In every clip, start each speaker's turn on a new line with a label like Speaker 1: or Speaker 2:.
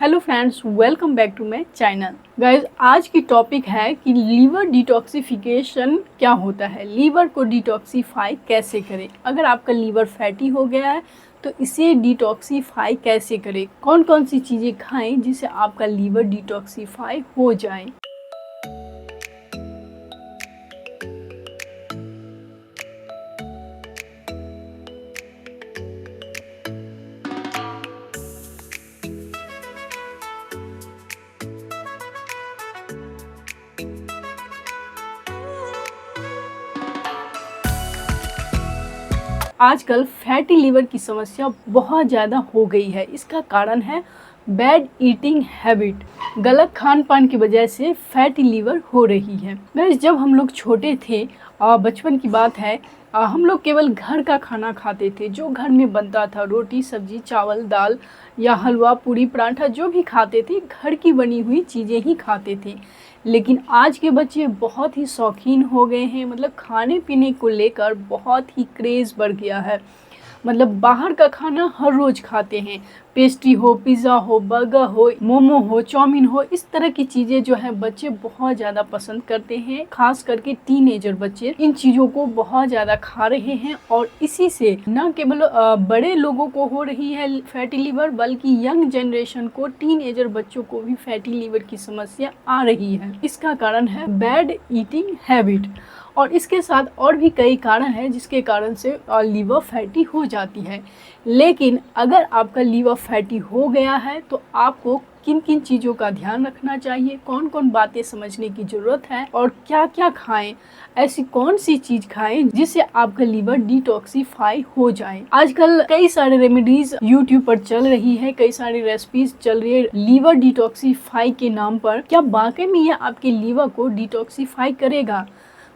Speaker 1: Hello friends, welcome back to my channel. Guys, आज की topic है कि लीवर डिटॉक्सिफिकेशन क्या होता है, लीवर को डिटॉक्सिफाई कैसे करें। अगर आपका लीवर फैटी हो गया है तो इसे डिटॉक्सिफाई कैसे करें, कौन कौन सी चीज़ें खाएं जिससे आपका लीवर डिटॉक्सिफाई हो जाए। आजकल फैटी लीवर की समस्या बहुत ज़्यादा हो गई है। इसका कारण है बैड ईटिंग हैबिट। गलत खान पान की वजह से फैटी लीवर हो रही है। वैसे जब हम लोग छोटे थे, बचपन की बात है, हम लोग केवल घर का खाना खाते थे, जो घर में बनता था, रोटी सब्जी चावल दाल या हलवा पूरी पराठा जो भी खाते थे, घर की बनी हुई चीज़ें ही खाते थे। लेकिन आज के बच्चे बहुत ही शौकीन हो गए हैं, मतलब खाने पीने को लेकर बहुत ही क्रेज़ बढ़ गया है। मतलब बाहर का खाना हर रोज़ खाते हैं, पेस्ट्री हो, पिज़्ज़ा हो, बर्गर हो, मोमो हो, चाउमीन हो, इस तरह की चीज़ें जो है बच्चे बहुत ज़्यादा पसंद करते हैं। खास करके टीनेजर बच्चे इन चीज़ों को बहुत ज़्यादा खा रहे हैं और इसी से न केवल बड़े लोगों को हो रही है फैटी लीवर, बल्कि यंग जनरेशन को, टीनेजर बच्चों को भी फैटी लीवर की समस्या आ रही है। इसका कारण है बैड ईटिंग हैबिट, और इसके साथ और भी कई कारण हैं जिसके कारण से लीवर फैटी हो जाती है। लेकिन अगर आपका लीवर फैटी हो गया है तो आपको किन किन चीज़ों का ध्यान रखना चाहिए, कौन कौन बातें समझने की ज़रूरत है और क्या क्या खाएं, ऐसी कौन सी चीज़ खाएं जिससे आपका लीवर डिटॉक्सिफाई हो जाए। आजकल कई सारे रेमेडीज यूट्यूब पर चल रही है, कई सारी रेसिपीज चल रही है लीवर डिटॉक्सिफाई के नाम पर। क्या वाकई में यह आपके लीवर को डिटॉक्सिफाई करेगा?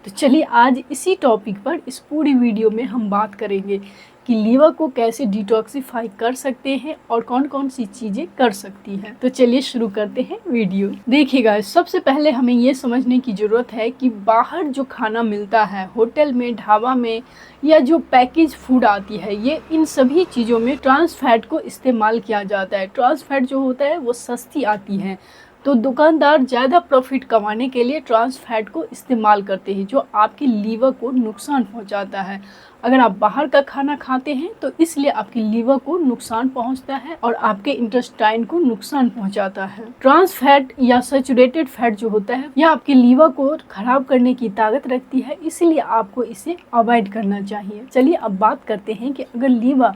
Speaker 1: तो चलिए आज इसी टॉपिक पर इस पूरी वीडियो में हम बात करेंगे कि लीवर को कैसे डिटॉक्सिफाई कर सकते हैं और कौन कौन सी चीज़ें कर सकती हैं। तो चलिए शुरू करते हैं वीडियो। देखिएगा, सबसे पहले हमें ये समझने की ज़रूरत है कि बाहर जो खाना मिलता है, होटल में, ढाबा में, या जो पैकेज फूड आती है, ये इन सभी चीज़ों में ट्रांस फैट को इस्तेमाल किया जाता है। ट्रांस फैट जो होता है वो सस्ती आती है, तो दुकानदार ज़्यादा प्रॉफिट कमाने के लिए ट्रांस फैट को इस्तेमाल करते हैं, जो आपके लीवर को नुकसान पहुंचाता है। अगर आप बाहर का खाना खाते हैं तो इसलिए आपके लीवर को नुकसान पहुंचता है और आपके इंटेस्टाइन को नुकसान पहुंचाता है। ट्रांस फैट या सैचुरेटेड फैट जो होता है, यह आपके लीवर को खराब करने की ताकत रखती है, इसलिए आपको इसे अवॉइड करना चाहिए। चलिए अब बात करते हैं कि अगर लीवर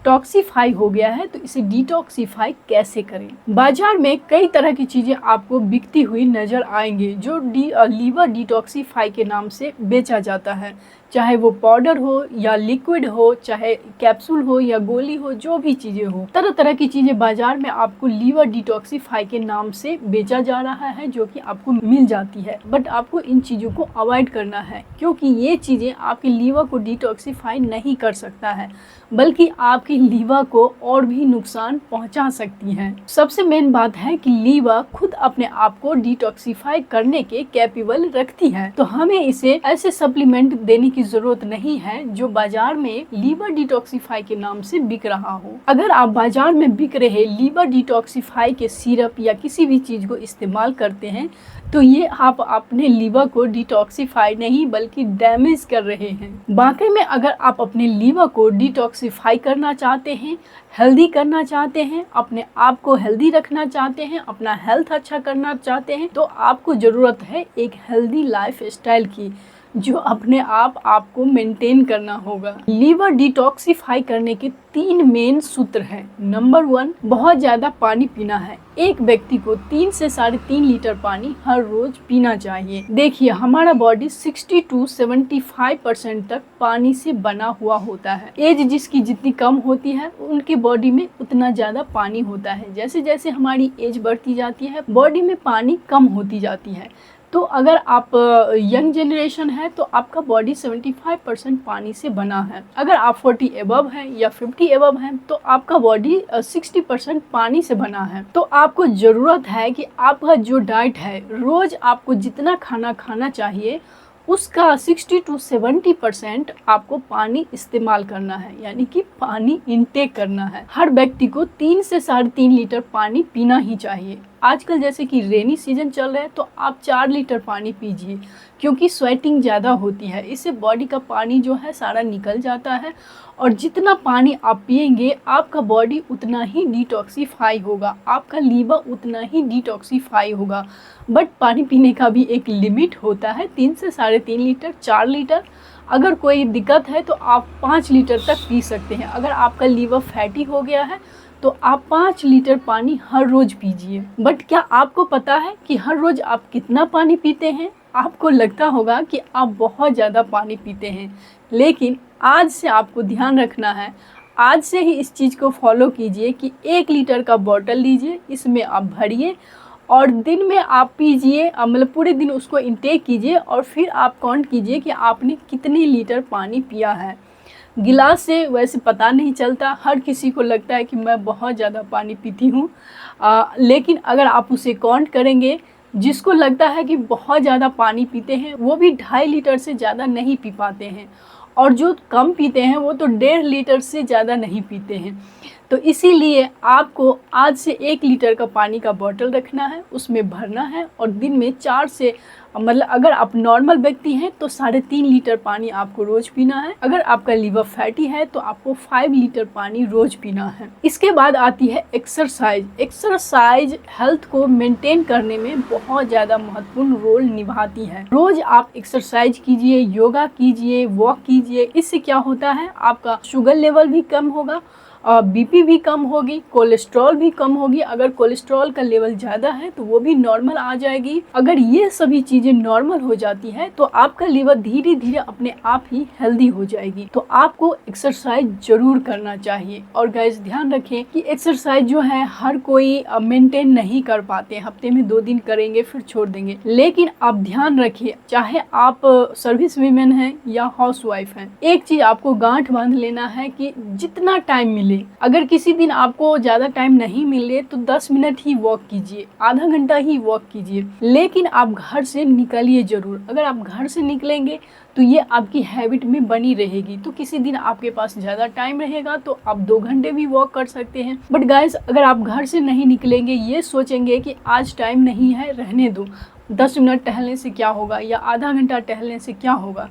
Speaker 1: टॉक्सिफाई हो गया है तो इसे डिटॉक्सिफाई कैसे करें। बाजार में कई तरह की चीज़ें आपको बिकती हुई नज़र आएंगी जो लीवर डिटॉक्सिफाई के नाम से बेचा जाता है, चाहे वो पाउडर हो या लिक्विड हो, चाहे कैप्सूल हो या गोली हो, जो भी चीज़ें हो, तरह तरह की चीज़ें बाजार में आपको लीवर डिटॉक्सिफाई के नाम से बेचा जा रहा है, जो कि आपको मिल जाती है। बट आपको इन चीज़ों को अवॉइड करना है, क्योंकि ये चीज़ें आपके लीवर को डिटॉक्सिफाई नहीं कर सकता है, बल्कि आपके लीवर को और भी नुकसान पहुंचा सकती हैं। सबसे मेन बात है कि लीवर खुद अपने आप को डिटॉक्सिफाई करने के कैपेबल रखती है, तो हमें इसे ऐसे सप्लीमेंट देने की जरूरत नहीं है जो बाजार में लीवर डिटॉक्सिफाई के नाम से बिक रहा हो। अगर आप बाजार में बिक रहे लीवर डिटॉक्सिफाई के सिरप या किसी भी चीज को इस्तेमाल करते हैं तो ये आप अपने लीवर को डिटॉक्सिफाई नहीं बल्कि डैमेज कर रहे हैं। वाकई में अगर आप अपने लीवर को डिटॉक्सिफाई करना चाहते हैं, हेल्दी करना चाहते हैं, अपने आप को हेल्दी रखना चाहते हैं, अपना हेल्थ अच्छा करना चाहते हैं, तो आपको ज़रूरत है एक हेल्दी लाइफ स्टाइल की, जो अपने आप आपको मेंटेन करना होगा। लीवर डिटॉक्सिफाई करने के 3 मेन सूत्र हैं। नंबर 1, बहुत ज़्यादा पानी पीना है। एक व्यक्ति को 3 से 3.5 लीटर पानी हर रोज पीना चाहिए। देखिए, हमारा बॉडी 60 to 75% तक पानी से बना हुआ होता है। एज जिसकी जितनी कम होती है उनके बॉडी में उतना ज़्यादा पानी होता है। जैसे जैसे हमारी एज बढ़ती जाती है बॉडी में पानी कम होती जाती है। तो अगर आप यंग जनरेशन है तो आपका बॉडी 75% पानी से बना है। अगर आप 40 एबव हैं या 50 एबव हैं तो आपका बॉडी 60% पानी से बना है। तो आपको ज़रूरत है कि आपका जो डाइट है, रोज़ आपको जितना खाना खाना चाहिए उसका 60 to 70% आपको पानी इस्तेमाल करना है, यानी कि पानी इनटेक करना है। हर व्यक्ति को 3 से 3.5 लीटर पानी पीना ही चाहिए। आजकल जैसे कि रेनी सीजन चल रहा है तो आप 4 लीटर पानी पीजिए, क्योंकि स्वेटिंग ज़्यादा होती है, इससे बॉडी का पानी जो है सारा निकल जाता है, और जितना पानी आप पिएंगे आपका बॉडी उतना ही डिटॉक्सीफाई होगा, आपका लीवर उतना ही डिटॉक्सीफाई होगा। बट पानी पीने का भी एक लिमिट होता है, 3 से 3.5 लीटर, 4 लीटर। अगर कोई दिक्कत है तो आप 5 लीटर तक पी सकते हैं। अगर आपका लीवर फैटी हो गया है तो आप 5 लीटर पानी हर रोज पीजिए। बट क्या आपको पता है कि हर रोज आप कितना पानी पीते हैं? आपको लगता होगा कि आप बहुत ज़्यादा पानी पीते हैं, लेकिन आज से आपको ध्यान रखना है, आज से ही इस चीज़ को फॉलो कीजिए कि 1 लीटर का बॉटल लीजिए, इसमें आप भरिए और दिन में आप पीजिए, मतलब पूरे दिन उसको इंटेक कीजिए, और फिर आप काउंट कीजिए कि आपने कितने लीटर पानी पिया है। गिलास से वैसे पता नहीं चलता, हर किसी को लगता है कि मैं बहुत ज़्यादा पानी पीती हूँ, लेकिन अगर आप उसे काउंट करेंगे, जिसको लगता है कि बहुत ज़्यादा पानी पीते हैं वो भी 2.5 लीटर से ज़्यादा नहीं पी पाते हैं, और जो कम पीते हैं वो तो 1.5 लीटर से ज़्यादा नहीं पीते हैं। तो इसीलिए आपको आज से 1 लीटर का पानी का बोतल रखना है, उसमें भरना है, और दिन में 4 से, मतलब अगर आप नॉर्मल व्यक्ति हैं तो 3.5 लीटर पानी आपको रोज पीना है। अगर आपका लीवर फैटी है तो आपको 5 लीटर पानी रोज पीना है। इसके बाद आती है एक्सरसाइज। एक्सरसाइज हेल्थ को मेंटेन करने में बहुत ज़्यादा महत्वपूर्ण रोल निभाती है। रोज आप एक्सरसाइज कीजिए, योगा कीजिए, वॉक कीजिए। इससे क्या होता है, आपका शुगर लेवल भी कम होगा, बीपी भी कम होगी, कोलेस्ट्रॉल भी कम होगी। अगर कोलेस्ट्रॉल का लेवल ज़्यादा है तो वो भी नॉर्मल आ जाएगी। अगर ये सभी चीज़ें नॉर्मल हो जाती है तो आपका लीवर धीरे धीरे अपने आप ही हेल्दी हो जाएगी। तो आपको एक्सरसाइज जरूर करना चाहिए। और गाइस ध्यान रखें कि एक्सरसाइज जो है हर कोई मेंटेन नहीं कर पाते, हफ्ते में 2 दिन करेंगे फिर छोड़ देंगे। लेकिन आप ध्यान रखिए, चाहे आप सर्विस वीमेन हैं या हाउसवाइफ हैं, एक चीज़ आपको गांठ बांध लेना है कि जितना टाइम मिले, अगर किसी दिन आपको ज़्यादा टाइम नहीं मिले तो 10 मिनट ही वॉक कीजिए, आधा घंटा ही वॉक कीजिए, लेकिन आप घर से निकलिए ज़रूर। अगर आप घर से निकलेंगे तो ये आपकी हैबिट में बनी रहेगी। तो किसी दिन आपके पास ज़्यादा टाइम रहेगा तो आप 2 घंटे भी वॉक कर सकते हैं। बट गाइस, अगर आप घर से नहीं निकलेंगे, ये सोचेंगे कि आज टाइम नहीं है, रहने दो, 10 मिनट टहलने से क्या होगा या आधा घंटा टहलने से क्या होगा,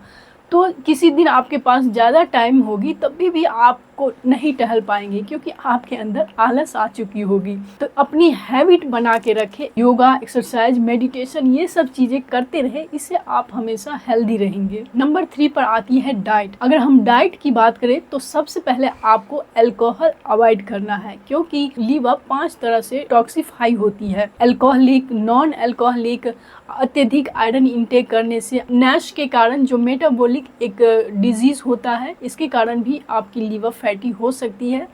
Speaker 1: तो किसी दिन आपके पास ज़्यादा टाइम होगी तब भी आपको नहीं टहल पाएंगे, क्योंकि आपके अंदर आलस आ चुकी होगी। तो अपनी हैबिट बना के रखें, योगा, एक्सरसाइज, मेडिटेशन, ये सब चीज़ें करते रहे, इससे आप हमेशा हेल्दी रहेंगे। नंबर 3 पर आती है डाइट। अगर हम डाइट की बात करें तो सबसे पहले आपको अल्कोहल अवॉइड करना है, क्योंकि लीवर 5 तरह से टॉक्सिफाई होती है। अल्कोहलिक, नॉन अल्कोहलिक, अत्यधिक आयरन इंटेक करने से, नैश के कारण जो मेटाबॉलिक एक डिजीज होता है, इसके कारण भी आपकी लीवर फैटी हो सकती है।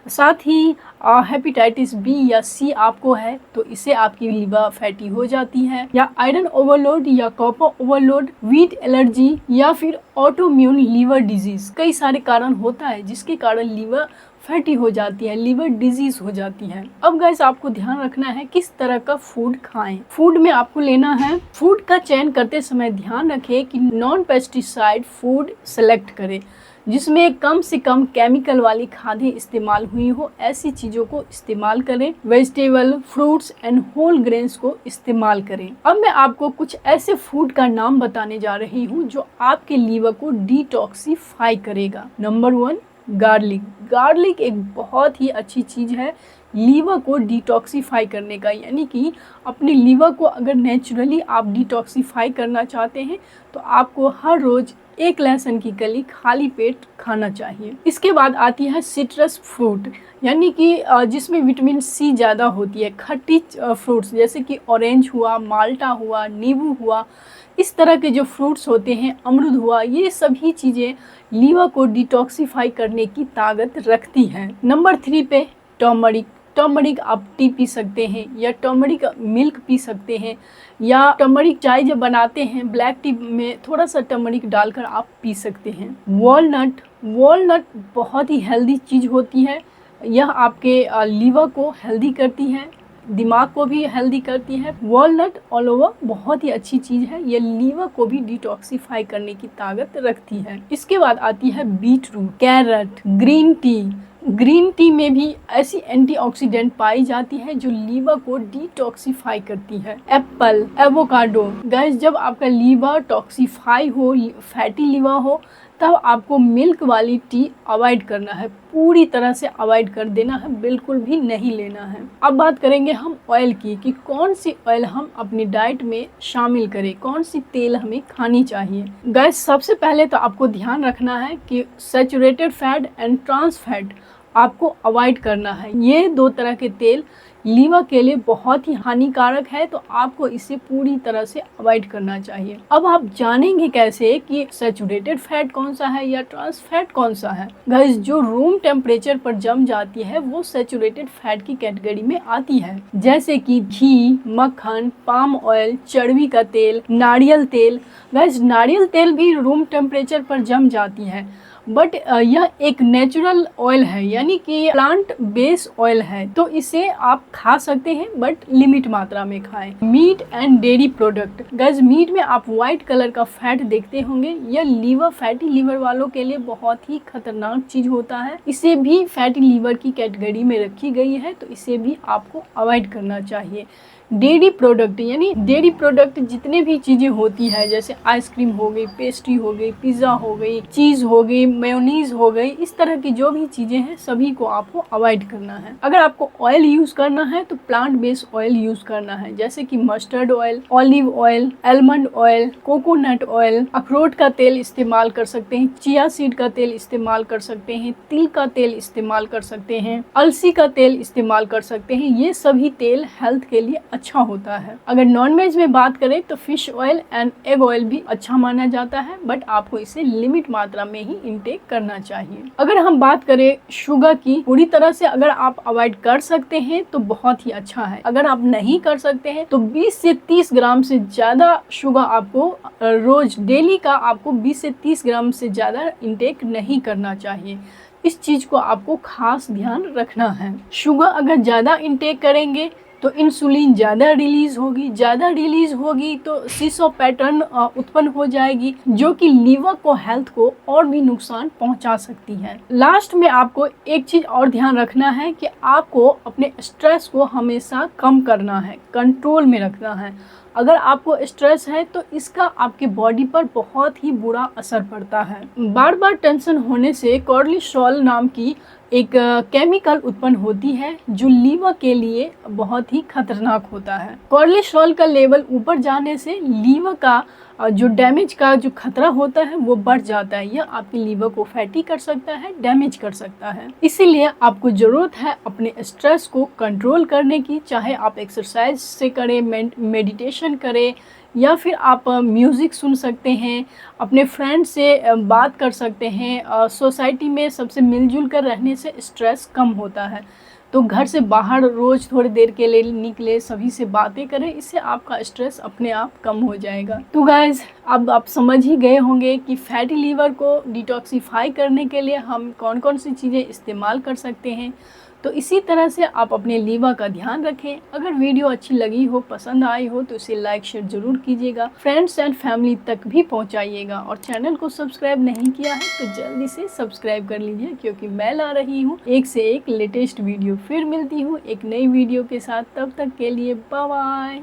Speaker 1: साथ ही हेपेटाइटिस बी या सी आपको है तो इससे आपकी लीवर फैटी हो जाती है, या आयरन ओवरलोड या कॉपर ओवरलोड, वीट एलर्जी, या फिर ऑटोइम्यून लीवर डिजीज। कई सारे कारण होता है जिसके कारण लीवर फैटी हो जाती है, लीवर डिजीज हो जाती है। अब गाइस, आपको ध्यान रखना है किस तरह का फूड खाएं। फूड में आपको लेना है, फूड का चयन करते समय ध्यान रखें कि नॉन पेस्टिसाइड फूड सेलेक्ट करें, जिसमें कम से कम केमिकल वाली खादें इस्तेमाल हुई हो, ऐसी चीज़ों को इस्तेमाल करें। Vegetable, fruits and whole grains को इस्तेमाल करें। अब मैं आपको कुछ ऐसे फूड का नाम बताने जा रही हूँ जो आपके लीवर को डिटॉक्सिफाई करेगा। Number 1, garlic. गार्लिक एक बहुत ही अच्छी चीज़ है लीवर को डिटॉक्सिफाई करने का, यानी कि अपने लीवर को अगर नेचुरली आप डिटॉक्सिफाई करना चाहते हैं तो आपको हर रोज़ 1 लहसुन की कली खाली पेट खाना चाहिए। इसके बाद आती है सिट्रस फ्रूट, यानी कि जिसमें विटामिन सी ज़्यादा होती है। खट्टी फ्रूट्स जैसे कि ऑरेंज हुआ, माल्टा हुआ, नींबू हुआ, इस तरह के जो फ्रूट्स होते हैं, अमरूद हुआ, ये सभी चीज़ें लीवर को डिटॉक्सिफाई करने की ताकत रखती हैं। नंबर 3 पे टर्मरिक। टर्मरिक आप टी पी सकते हैं, या टर्मरिक मिल्क पी सकते हैं, या टर्मरिक चाय जब बनाते हैं ब्लैक टी में थोड़ा सा टर्मरिक डालकर आप पी सकते हैं। वॉलनट। वॉलनट बहुत ही हेल्दी चीज़ होती है, यह आपके लीवर को हेल्दी करती है। दिमाग को भी हेल्दी करती है। वॉलनट ऑल ओवर बहुत ही अच्छी चीज है, ये लीवर को भी डिटॉक्सिफाई करने की ताकत रखती है। इसके बाद आती है beetroot, carrot, green tea. Green tea में भी ऐसी एंटीऑक्सीडेंट पाई जाती है जो लीवर को डिटॉक्सिफाई करती है। Apple, avocado. गाइस, जब आपका लीवर टॉक्सिफाई हो, फैटी लीवर हो, तब आपको मिल्क वाली टी अवॉइड करना है, पूरी तरह से अवॉइड कर देना है, बिल्कुल भी नहीं लेना है। अब बात करेंगे हम ऑयल की कि कौन सी ऑयल हम अपनी डाइट में शामिल करें, कौन सी तेल हमें खानी चाहिए। गाइस, सबसे पहले तो आपको ध्यान रखना है कि saturated fat and trans fat आपको अवॉइड करना है। ये 2 तरह के तेल लीवर के लिए बहुत ही हानिकारक है, तो आपको इसे पूरी तरह से अवॉइड करना चाहिए। अब आप जानेंगे कैसे कि सैचुरेटेड फैट कौन सा है या ट्रांस फैट कौन सा है। गाइस, जो रूम टेम्परेचर पर जम जाती है वो सैचुरेटेड फैट की कैटेगरी में आती है, जैसे कि घी, मक्खन, पाम ऑयल, चर्बी का तेल, नारियल तेल। गाइस, नारियल तेल भी रूम टेम्परेचर पर जम जाती है, बट यह एक नेचुरल ऑयल है, यानी कि प्लांट बेस ऑयल है, तो इसे आप खा सकते हैं बट लिमिट मात्रा में खाएं। Meat and dairy product. Guys, meat में आप व्हाइट कलर का फैट देखते होंगे, यह लीवर, फैटी लीवर वालों के लिए बहुत ही खतरनाक चीज होता है। इसे भी फैटी लीवर की कैटेगरी में रखी गई है, तो इसे भी आपको अवॉइड करना चाहिए। डेयरी प्रोडक्ट, यानी डेयरी प्रोडक्ट जितने भी चीज़ें होती है, जैसे आइसक्रीम हो गई, पेस्ट्री हो गई, पिज़्ज़ा हो गई, चीज़ हो गई, मेयोनीज हो गई, इस तरह की जो भी चीज़ें हैं सभी को आपको अवॉइड करना है। अगर आपको ऑयल यूज़ करना है तो प्लांट बेस्ड ऑयल यूज़ करना है, जैसे कि mustard oil, olive oil, almond oil, coconut oil, अखरोट का तेल इस्तेमाल कर सकते हैं, चिया सीड का तेल इस्तेमाल कर सकते हैं, तिल का तेल इस्तेमाल कर सकते हैं, अलसी का तेल इस्तेमाल कर सकते हैं। ये सभी तेल हेल्थ के लिए अच्छा होता है। अगर नॉन वेज में बात करें तो fish oil and egg oil भी अच्छा माना जाता है, बट आपको इसे लिमिट मात्रा में ही इंटेक करना चाहिए। अगर हम बात करें शुगर की, पूरी तरह से अगर आप अवॉइड कर सकते हैं तो बहुत ही अच्छा है। अगर आप नहीं कर सकते हैं तो 20 से 30 ग्राम से ज्यादा शुगर आपको रोज डेली का आपको 20 से 30 ग्राम से ज्यादा इंटेक नहीं करना चाहिए। इस चीज को आपको खास ध्यान रखना है। शुगर अगर ज्यादा इंटेक करेंगे तो इंसुलिन ज़्यादा रिलीज होगी तो सीसो पैटर्न उत्पन्न हो जाएगी, जो कि लीवर को, हेल्थ को और भी नुकसान पहुंचा सकती है। लास्ट में आपको एक चीज़ और ध्यान रखना है कि आपको अपने स्ट्रेस को हमेशा कम करना है, कंट्रोल में रखना है। अगर आपको स्ट्रेस है तो इसका आपके बॉडी पर बहुत ही बुरा असर पड़ता है। बार बार टेंशन होने से कॉर्टिसोल नाम की एक केमिकल उत्पन्न होती है, जो लीवर के लिए बहुत ही खतरनाक होता है। कॉर्टिसोल का लेवल ऊपर जाने से लीवर का जो डैमेज का जो खतरा होता है वो बढ़ जाता है। यह आपके लीवर को फैटी कर सकता है, डैमेज कर सकता है। इसीलिए आपको ज़रूरत है अपने स्ट्रेस को कंट्रोल करने की, चाहे आप एक्सरसाइज से करें, मेडिटेशन करें, या फिर आप म्यूज़िक सुन सकते हैं, अपने फ्रेंड से बात कर सकते हैं। सोसाइटी में सबसे मिलजुल कर रहने से स्ट्रेस कम होता है, तो घर से बाहर रोज़ थोड़ी देर के लिए निकले, सभी से बातें करें, इससे आपका स्ट्रेस अपने आप कम हो जाएगा। तो गाइज़, अब आप समझ ही गए होंगे कि फैटी लीवर को डिटॉक्सिफाई करने के लिए हम कौन कौन सी चीज़ें इस्तेमाल कर सकते हैं। तो इसी तरह से आप अपने लीवर का ध्यान रखें। अगर वीडियो अच्छी लगी हो, पसंद आई हो, तो इसे लाइक शेयर जरूर कीजिएगा, फ्रेंड्स एंड फैमिली तक भी पहुंचाइएगा, और चैनल को सब्सक्राइब नहीं किया है तो जल्दी से सब्सक्राइब कर लीजिए, क्योंकि मैं ला रही हूं एक से एक लेटेस्ट वीडियो। फिर मिलती हूं एक नई वीडियो के साथ, तब तक के लिए बाय बाय।